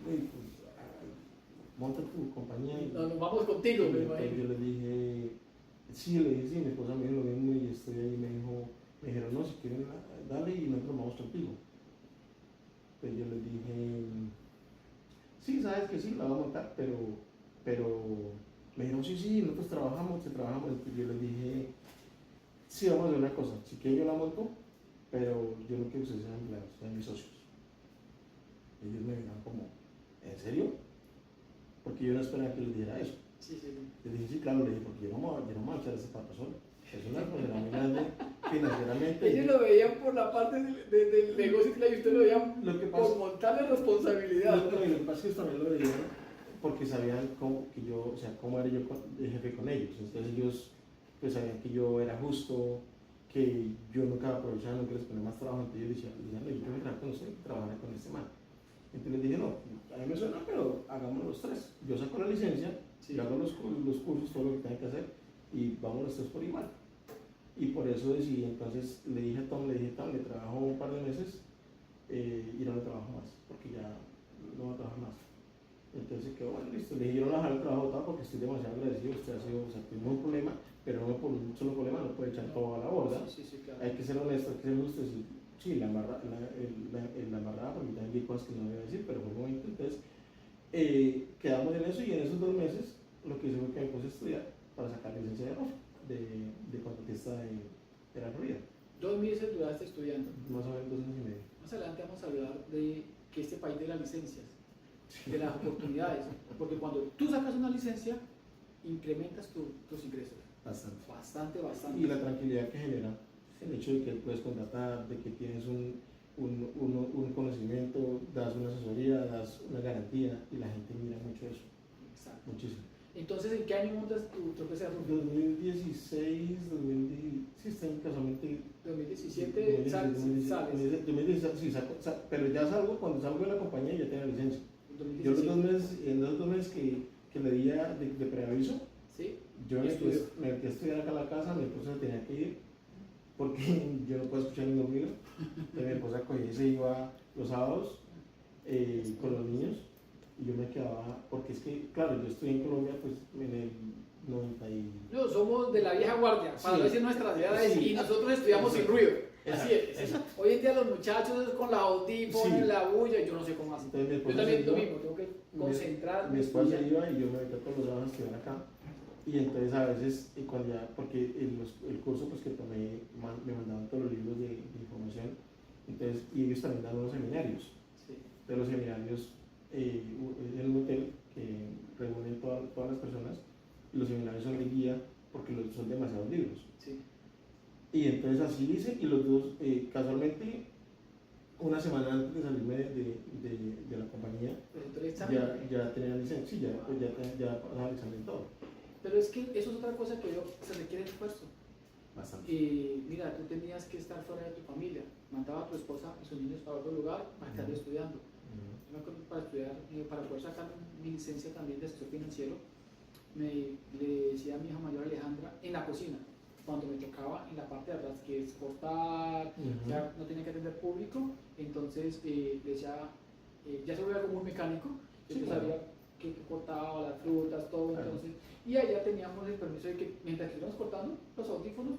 güey, pues, monta tu compañía. Nos vamos contigo, me imagino. Yo le dije, sí, mi esposa me dijo lo mismo y estoy ahí, me dijeron, no, si quieren, dale y nosotros vamos contigo. Pues yo les dije, sí, sabes que sí, la voy a montar, pero me dijeron, sí, nosotros trabajamos. Entonces yo les dije, sí, vamos a hacer una cosa, si quieren yo la monto, pero yo no quiero que ustedes sean empleados, sean mis socios. Ellos me miraron como, ¿en serio? Porque yo no esperaba que les dijera eso. Sí. Les dije, sí, claro, le dije, porque yo no me voy a echar ese pato solo. Es una responsabilidad muy grande financieramente. Ellos lo veían por la parte del negocio y usted lo veía por montarle responsabilidad. Lo que pasa es que ellos también lo veían porque sabían cómo era yo de jefe con ellos. Entonces ellos pues sabían que yo era justo, que yo nunca aprovechaba, nunca les ponía más trabajo. Entonces yo decía, no, yo quiero trabajar con usted y trabajar con este man. Entonces les dije, no, a mí me suena, pero hagamos los 3. Yo saco la licencia, yo hago los cursos, todo lo que tenga que hacer, y vamos los 3 por igual. Y por eso decidí, entonces le dije a Tom, le trabajo un par de meses y no le trabajo más, porque ya no voy a trabajar más. Entonces quedó, bueno, listo. Le dije, yo no voy a dejar el trabajo todo porque estoy demasiado agradecido. Usted ha sido, o sea, tuvimos un problema, pero no por un solo problema, no puede echar todo a la borda. Sí, claro. Hay que ser honesto, hay que ser justo. Sí, la embarrada, porque también vi cosas que no debía decir, pero fue un momento. Entonces, quedamos en eso y en esos 2 meses lo que hice fue que me puse a estudiar para sacar licencia de ROF, de contratista de la Florida. 2 meses duraste estudiando. Más o menos 2 años y medio. Más adelante vamos a hablar de que este país de las licencias, de las oportunidades, porque cuando tú sacas una licencia, incrementas tus ingresos. Bastante. Y la tranquilidad que genera el hecho de que puedes contratar, de que tienes un conocimiento, das una asesoría, das una garantía, y la gente mira mucho eso. Exacto. Muchísimo. Entonces, ¿en qué año montas tu empresa de ropa? 2016, sí, está casualmente. 2017 sales. 2016, sí, pero ya cuando salgo de la compañía ya tengo licencia. 2017. Yo en los 2 meses que le di de preaviso, ¿sí? yo me metí a estudiar acá en la casa, mi esposa tenía que ir, porque yo no puedo escuchar ningún ruido. Mi esposa cogía y se iba los sábados con los niños, y yo me quedaba, porque es que, claro, yo estoy en Colombia pues en el 90 y... No, somos de la vieja guardia, para no decir nuestras edades, sí, y nosotros estudiamos sin ruido. Así es. Exacto. Hoy en día los muchachos con la audífonos, la bulla, yo no sé cómo hacen. Yo también lo mismo, tengo que concentrarme. Mi esposa se iba y yo me metía todos los sábados a estudiar acá. Y entonces a veces, porque el curso pues, que tomé, me mandaban todos los libros de información, entonces, y ellos también dan unos seminarios. Sí. De los seminarios, en un hotel que reúnen todas las personas, y los seminarios son de guía porque son demasiados libros. Sí. Y entonces así hice, y los 2, casualmente, una semana antes de salirme de la compañía, ya tenía licencia, sí, ya pasaba el examen y todo. Pero es que eso es otra cosa que se requiere esfuerzo. bastante. Mira, tú tenías que estar fuera de tu familia, mandaba a tu esposa y sus niños para otro lugar para estar estudiando. Yo me acuerdo para estudiar, para poder sacar mi licencia también de asesor financiero, le decía a mi hija mayor Alejandra en la cocina, cuando me tocaba en la parte de atrás, que es cortar, ya no tenía que atender público, entonces le decía, ya se volvía como un mecánico, yo Sí, sabía que cortaba las frutas, todo, claro. entonces, y allá teníamos el permiso de que mientras que íbamos cortando los audífonos,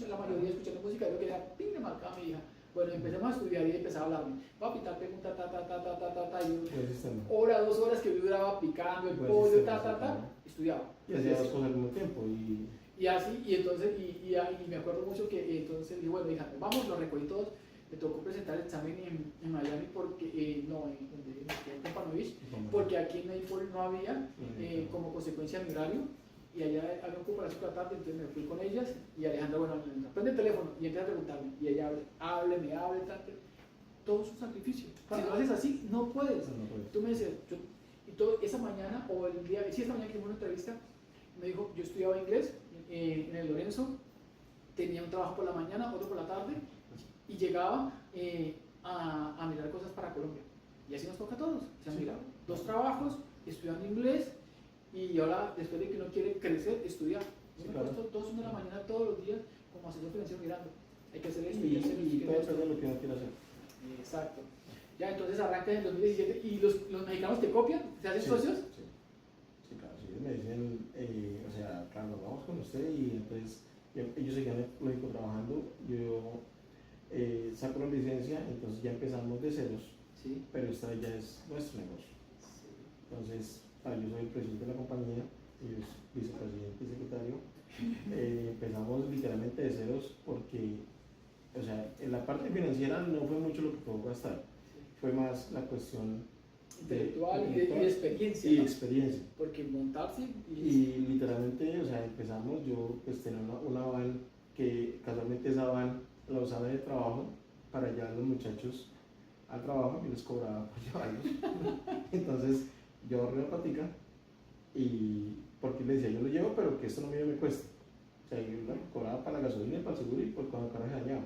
la mayoría escuchando música, yo quería, ping, le marcaba a mi hija. Bueno, empecemos a estudiar y empezaba a hablarme. Papi, tal pregunta, y yo, hora, 2 horas que yo duraba picando el pollo, estudiaba. Y hacía dos cosas al mismo tiempo. Y así, y entonces, y me acuerdo mucho que entonces dije, bueno, hija, vamos, lo recogí todos. Me tocó presentar el examen en Miami, porque, no, en Pompano Beach, porque aquí en Naples no había, como consecuencia de mi horario. Y allá había un cupo a las 5 de la tarde, entonces me fui con ellas y Alejandra, bueno, prende el teléfono y empieza a preguntarme. Y ella hable, tanto. Todo es un sacrificio. Si lo haces así, no puedes. Tú me dices, y todo, esa mañana, o el día, sí, esta mañana que hubo una entrevista, me dijo, yo estudiaba inglés en el Lorenzo, tenía un trabajo por la mañana, otro por la tarde, y llegaba a mirar cosas para Colombia. Y así nos toca a todos. O sea, mira, 2 trabajos, estudiando inglés. Y ahora, después de que uno quiere crecer, estudiar. Yo me acuesto 2 de la mañana todos los días como asesor financiero mirando. Hay que hacer esto y hacer y todo depende de lo que uno quiera hacer. Exacto. Ya, entonces arranca en el 2017 y los mexicanos te copian, ¿se hacen socios? Sí, claro. Si ellos me dicen, o sea, claro, nos vamos con usted y entonces ellos seguían lógico trabajando. Yo saco la licencia, entonces ya empezamos de ceros, Sí. pero esta ya es nuestro negocio. Sí. Entonces, yo soy el presidente de la compañía, ellos vicepresidente y secretario. Empezamos literalmente de ceros porque, o sea, en la parte financiera no fue mucho lo que puedo gastar, fue más la cuestión intelectual y de experiencia. Y ¿no? experiencia. Porque montarse y literalmente, o sea, empezamos, yo pues tenía una van que casualmente esa van la usaba en el trabajo para llevar a los muchachos al trabajo y les cobraba por llevarlos. Entonces yo ahorré la patica y porque le decía, yo lo llevo, pero que esto no me cuesta. O sea, yo lo cobraba para la gasolina y para el seguro y por cuando el carro se dañaba.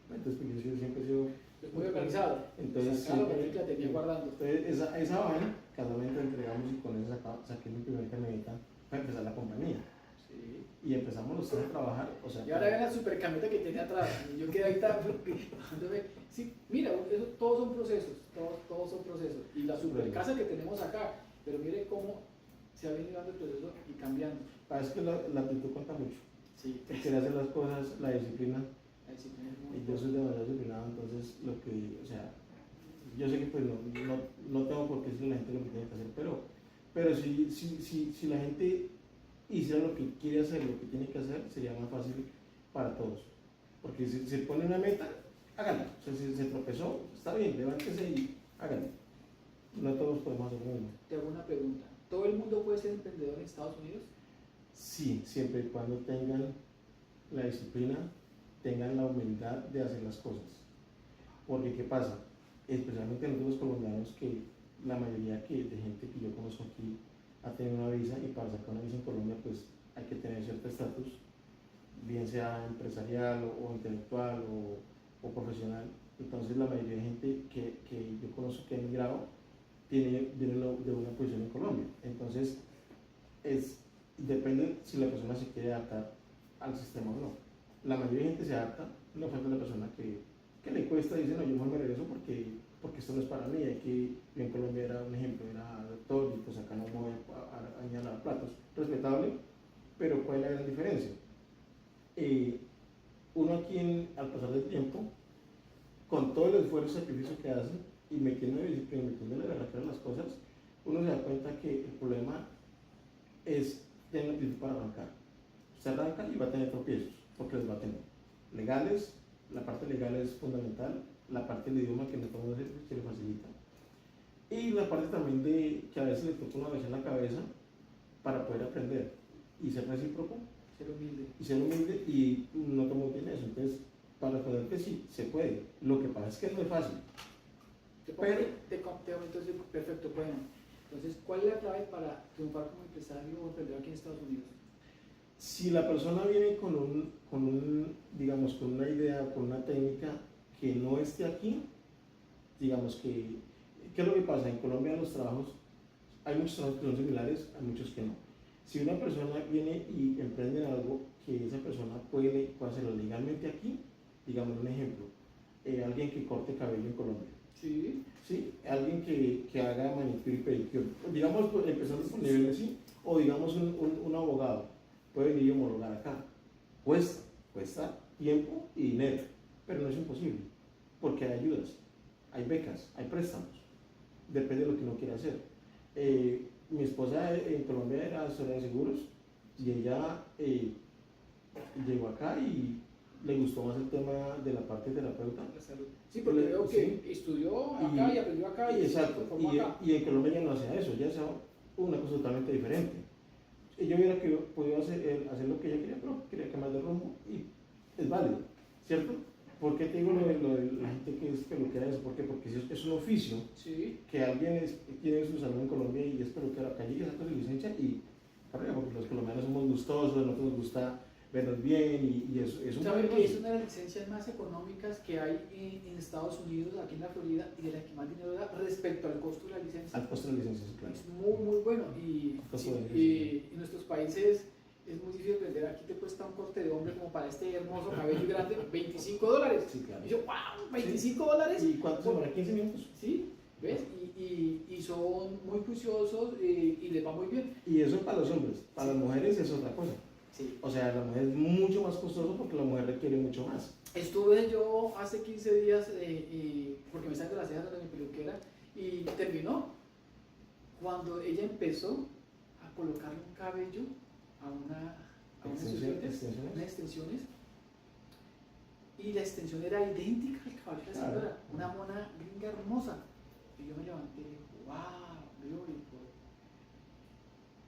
Entonces, porque yo siempre he sido muy organizado. Entonces, siempre, la tenía guardando. Entonces esa van, casualmente entregamos y con eso saqué mi primer camioneta para empezar la compañía. Sí. Y empezamos los 3 a trabajar. O sea, y ahora ven la super camioneta que tenía atrás. Y yo quedé ahí tan. Sí, mira, eso, todos son procesos. Todos son procesos. Y la super casa que tenemos acá. Pero mire cómo se ha venido dando el proceso y cambiando. Es que la actitud cuenta mucho. Sí. El querer hacer las cosas, la disciplina. Y yo soy demasiado disciplinado, entonces lo que, o sea, yo sé que pues no tengo por qué decirle a la gente lo que tiene que hacer, pero si la gente hiciera lo que quiere hacer, lo que tiene que hacer, sería más fácil para todos. Porque si se pone una meta, háganla. O sea, si se tropezó, está bien, levántese y háganla. No todos podemos hacer lo mismo. Te hago una pregunta. ¿Todo el mundo puede ser emprendedor en Estados Unidos? Sí, siempre y cuando tengan la disciplina, tengan la humildad de hacer las cosas. Porque, ¿qué pasa? Especialmente nosotros los colombianos, que la mayoría de gente que yo conozco aquí ha tenido una visa, y para sacar una visa en Colombia pues hay que tener cierto estatus, bien sea empresarial o intelectual o profesional. Entonces la mayoría de gente que yo conozco que ha emigrado viene de una posición en Colombia. Entonces depende si la persona se quiere adaptar al sistema o no. La mayoría de gente se adapta, no falta la persona que le cuesta y dice, no, yo no me regreso porque esto no es para mí. Yo en Colombia era un ejemplo, era doctor y pues acá no me voy a añadir platos. Respetable, pero ¿cuál es la gran diferencia? Uno aquí al pasar del tiempo, con todo el esfuerzo y sacrificio que hace y metiendo de disciplina, metiéndole la verdad a las cosas, uno se da cuenta que el problema es tener la actitud para arrancar. Usted arranca y va a tener tropiezos, porque les va a tener. Legales, la parte legal es fundamental, la parte del idioma que no todo se le facilita. Y la parte también de que a veces le toca una vez en la cabeza para poder aprender y ser recíproco. Ser humilde y no todo tiene eso. Entonces, para responder que sí, se puede. Lo que pasa es que no es fácil. Entonces, perfecto, bueno. Entonces, ¿cuál es la clave para triunfar como empresario o emprendedor aquí en Estados Unidos? Si la persona viene digamos, con una idea, con una técnica que no esté aquí, digamos que, ¿qué es lo que pasa? En Colombia los trabajos, hay muchos trabajos que son similares, hay muchos que no. Si una persona viene y emprende algo que esa persona puede hacerlo legalmente aquí, digamos un ejemplo, alguien que corte cabello en Colombia, Sí. ¿sí? Alguien que haga manicure y pedicure, digamos, pues, empezando por nivel así, o digamos un abogado, puede venir y homologar acá. Cuesta tiempo y dinero, pero no es imposible, porque hay ayudas, hay becas, hay préstamos, depende de lo que uno quiera hacer. Mi esposa en Colombia era asesora de seguros y ella llegó acá y le gustó más el tema de la parte terapeuta. La salud. Sí, porque veo que Sí. estudió acá y aprendió acá y se Exacto, formó acá. y en Colombia ya no hacía eso, ya hacía una cosa totalmente diferente. Ella hubiera podido hacer lo que ella quería, pero quería cambiar de rumbo y es válido, ¿cierto? ¿Por qué te digo lo de la gente que es peluquera? ¿Por qué? Porque es un oficio Sí. que alguien tiene su salud en Colombia y es peluquero acá, llega, saca su licencia y carrera, porque los colombianos somos gustosos, a nosotros nos gusta vernos bien y eso es un ¿Sabe buen que es negocio. una de las licencias más económicas que hay en Estados Unidos, aquí en la Florida, y de la que más dinero da respecto al costo de la licencia? Al costo de la licencia, sí, claro. Es muy bueno. Y Costo de la en licencia. nuestros países es muy difícil vender. Aquí te cuesta un corte de hombre como para este hermoso cabello grande, $25. Sí, claro. Y yo, wow, $25. ¿Y cuánto se demora? ¿15 minutos? Sí, ¿ves? Y son muy juiciosos y les va muy bien. Y eso para los hombres, para las mujeres es otra cosa. Sí. O sea, la mujer es mucho más costoso porque la mujer requiere mucho más. Estuve yo hace 15 días, porque me salen las cejas de mi peluquera, y terminó cuando ella empezó a colocarle un cabello a unas extensiones, y la extensión era idéntica al cabello de la Claro. señora, una mona gringa hermosa. Y yo me levanté y dije, wow,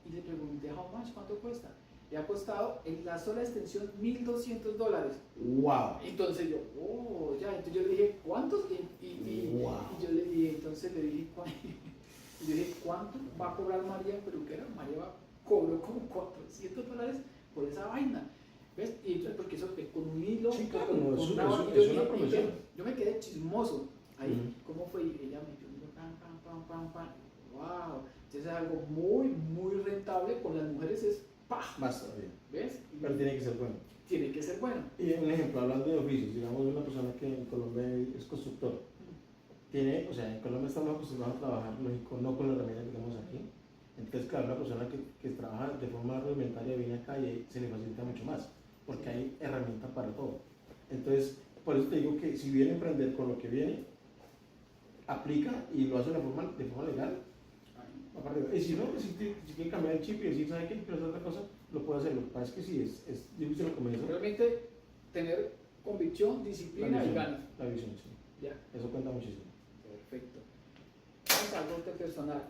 y le pregunté, how much, ¿cuánto cuesta? Le ha costado en la sola extensión $1,200. ¡Wow! Entonces yo, oh, ya, entonces yo le dije, ¿cuántos? Wow. Y yo le dije, entonces le dije, y yo dije, ¿cuánto va a cobrar María en peluquera? María cobró como $400 por esa vaina. ¿Ves? Y entonces, porque eso con un hilo, Sí, claro, con es una una y yo, profesión. yo me quedé chismoso ahí. Ujú. ¿Cómo fue? Y ella me dio pam, pam, pam, pam, pam. Wow. Entonces es algo muy rentable. Con las mujeres es ¡pah! Más todavía. ¿Ves? Pero tiene que ser bueno. Tiene que ser bueno. Y un ejemplo, hablando de oficios, digamos una persona que en Colombia es constructor. O sea, en Colombia estamos acostumbrados a trabajar, lógico, no con la herramienta que tenemos aquí. Entonces, claro, una persona que trabaja de forma rudimentaria viene acá y se le facilita mucho más, porque hay herramientas para todo. Entonces, por eso te digo que si viene a emprender con lo que viene, aplica y lo hace de forma legal, va para arriba. Y si no, si quiere cambiar el chip y decir, ¿sabe qué? Quiero hacer otra cosa, lo puede hacer. Lo que pasa es que sí, es difícil al comienzo. Realmente tener convicción, disciplina y ganas. La visión, sí. Ya. Eso cuenta muchísimo. Perfecto. Vamos a algo personal.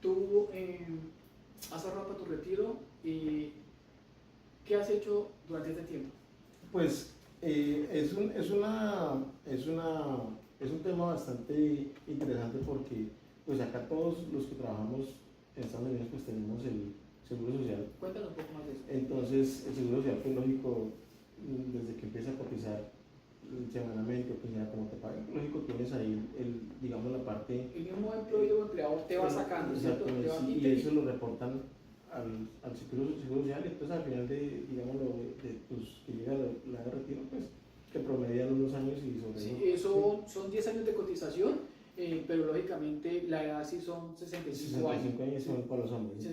Tú has ahorrado para tu retiro y ¿qué has hecho durante este tiempo? Pues es un tema bastante interesante porque pues acá todos los que trabajamos en Estados Unidos pues tenemos el seguro social. Cuéntanos un poco más de eso. Entonces el seguro social pues lógico, desde que empieza a cotizar semanalmente o quincenalmente como te paguen, lógico tienes ahí digamos la parte. El mismo empleado o empleador te va sacando, ¿cierto? Exactamente, Te va, sí, y eso lo reportan al seguro social, y entonces al final de tus, que llega la edad de retiro, pues te promedian unos años y sobre sí, eso. son 10 años de cotización, pero lógicamente la edad sí son 65 años. 65 años son para los hombres.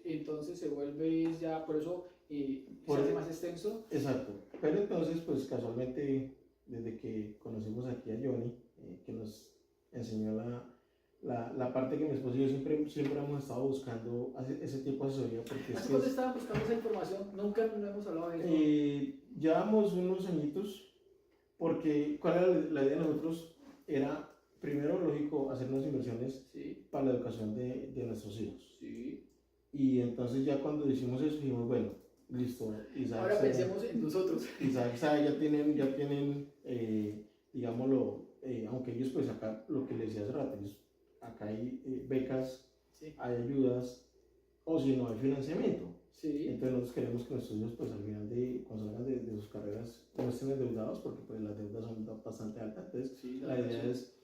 Entonces se vuelve ya, por eso se hace más extenso. Exacto, pero entonces pues casualmente desde que conocimos aquí a Johnny, que nos enseñó la parte que mi esposo y yo siempre hemos estado buscando ese tipo de asesoría. Porque ¿Hace cuánto estaban buscando esa información? Nunca no hemos hablado de eso. Llevamos unos añitos, porque ¿cuál era la idea de nosotros? Era, primero, lógico, hacer unas inversiones Sí. para la educación de nuestros hijos. Sí. Y entonces ya cuando hicimos eso, dijimos, bueno, listo. Isaac, ahora pensemos en nosotros. Isaac ya tienen digámoslo, aunque ellos pues acá, lo que les decía hace rato, acá hay becas, Sí. hay ayudas, o si no hay financiamiento. Sí. Entonces nosotros queremos que nuestros hijos, pues al final cuando salgan de sus carreras, no estén endeudados, porque pues las deudas son bastante altas. Entonces Sí, la idea es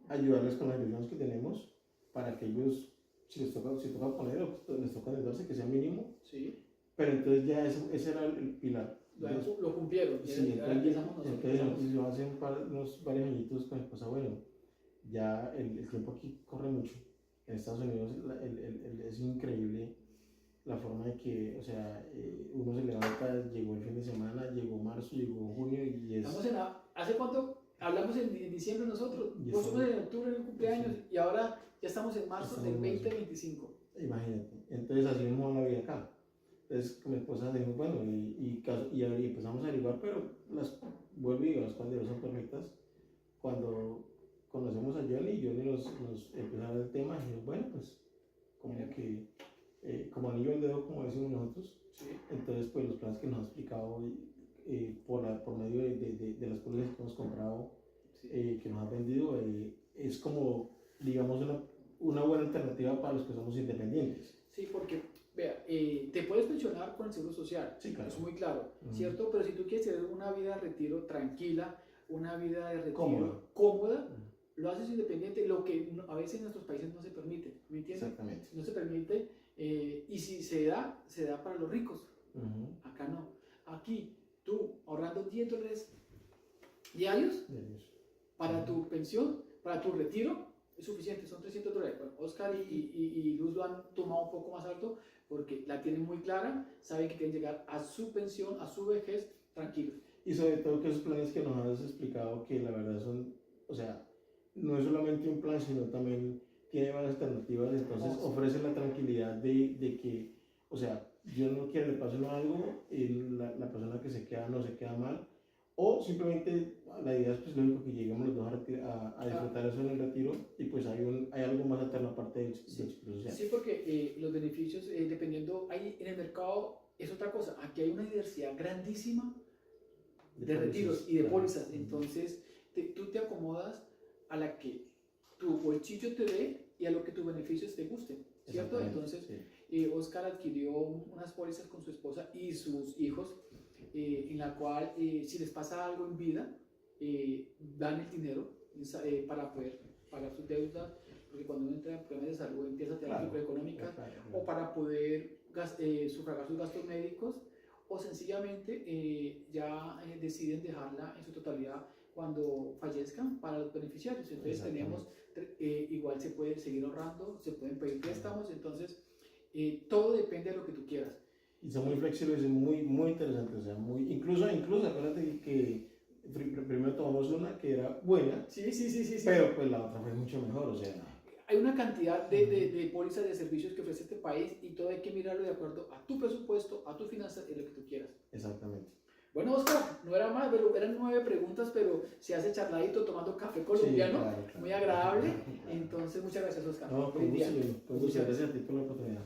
ayudarles con las ilusiones que tenemos para que ellos, si toca poner o les toca endeudarse, que sea mínimo. Sí. Pero entonces ya ese era el pilar. Lo cumplieron. Sí, Ahora empezamos nosotros. entonces yo hace unos varios añitos con mi esposa, bueno, ya el tiempo aquí corre mucho. En Estados Unidos es increíble la forma de que, o sea, uno se levanta, llegó el fin de semana, llegó marzo, llegó junio y es... Estamos ¿hace cuánto? Hablamos en diciembre nosotros, Y pusimos estamos- en octubre en el cumpleaños Sí. y ahora ya estamos en marzo Estamos del en marzo. 2025. Imagínate. Entonces así mismo va la vida acá. Entonces con mi esposa dijimos, bueno, y empezamos a averiguar, pero vuelvo y digo, las cosas de Dios son perfectas. Cuando conocemos a Johnny nos empezó a ver el tema y dijimos, bueno, pues como que, como anillo al dedo, como decimos nosotros. Sí. Entonces, pues los planes que nos ha explicado por medio de las pólizas que hemos comprado, Sí. que nos ha vendido, es como, digamos, una buena alternativa para los que somos independientes. Sí, porque, vea, te puedes pensionar con el Seguro Social, Sí, claro. es muy claro, Ujú. ¿cierto? Pero si tú quieres tener una vida de retiro tranquila, una vida de retiro Cómoda. cómoda, Ujú. lo haces independiente, lo que a veces en nuestros países no se permite, ¿me entiendes? Exactamente. No se permite, y si se da para los ricos. Ujú. Acá no. Aquí, tú ahorrando $10 diarios De Dios. para tu pensión, para tu retiro, es suficiente, son $300. Bueno, Oscar y Luz lo han tomado un poco más alto porque la tienen muy clara, saben que quieren llegar a su pensión, a su vejez, tranquilos. Y sobre todo que esos planes que nos has explicado, que la verdad son, o sea, no es solamente un plan, sino también tiene varias alternativas, entonces Oh, sí. ofrece la tranquilidad de que, o sea, Dios no quiere le pase algo, y la persona que se queda no se queda mal, o simplemente la idea es pues lógico que lleguemos los dos a disfrutar eso en el retiro, y pues hay algo más alterno aparte del Seguro Social. Sí, porque los beneficios, dependiendo, hay en el mercado es otra cosa. Aquí hay una diversidad grandísima de retiros y de claro. pólizas. Entonces, tú te acomodas a la que tu bolsillo te dé y a lo que tus beneficios te gusten, ¿cierto? Exactamente, Entonces, sí. Oscar adquirió unas pólizas con su esposa y sus hijos, en la cual, si les pasa algo en vida, dan el dinero para poder pagar sus deudas, porque cuando uno entra en problemas de salud empieza a tener Claro, económicas, claro. o para poder sufragar sus gastos médicos, o sencillamente ya deciden dejarla en su totalidad cuando fallezcan para los beneficiarios. Entonces tenemos, igual se puede seguir ahorrando, se pueden pedir préstamos, entonces todo depende de lo que tú quieras. Y son muy flexibles y muy interesantes, o sea, incluso acuérdate que primero tomamos una que era buena, Sí. pero pues la otra fue mucho mejor, o sea... Hay una cantidad de pólizas de servicios que ofrece este país y todo hay que mirarlo de acuerdo a tu presupuesto, a tus finanzas y lo que tú quieras. Exactamente. Bueno, Oscar, no era más, pero eran 9 preguntas, pero se hace charladito tomando café colombiano, Sí, claro. muy agradable. Entonces, muchas gracias, Oscar. No, con Feliz día. gusto, gracias a ti por la oportunidad.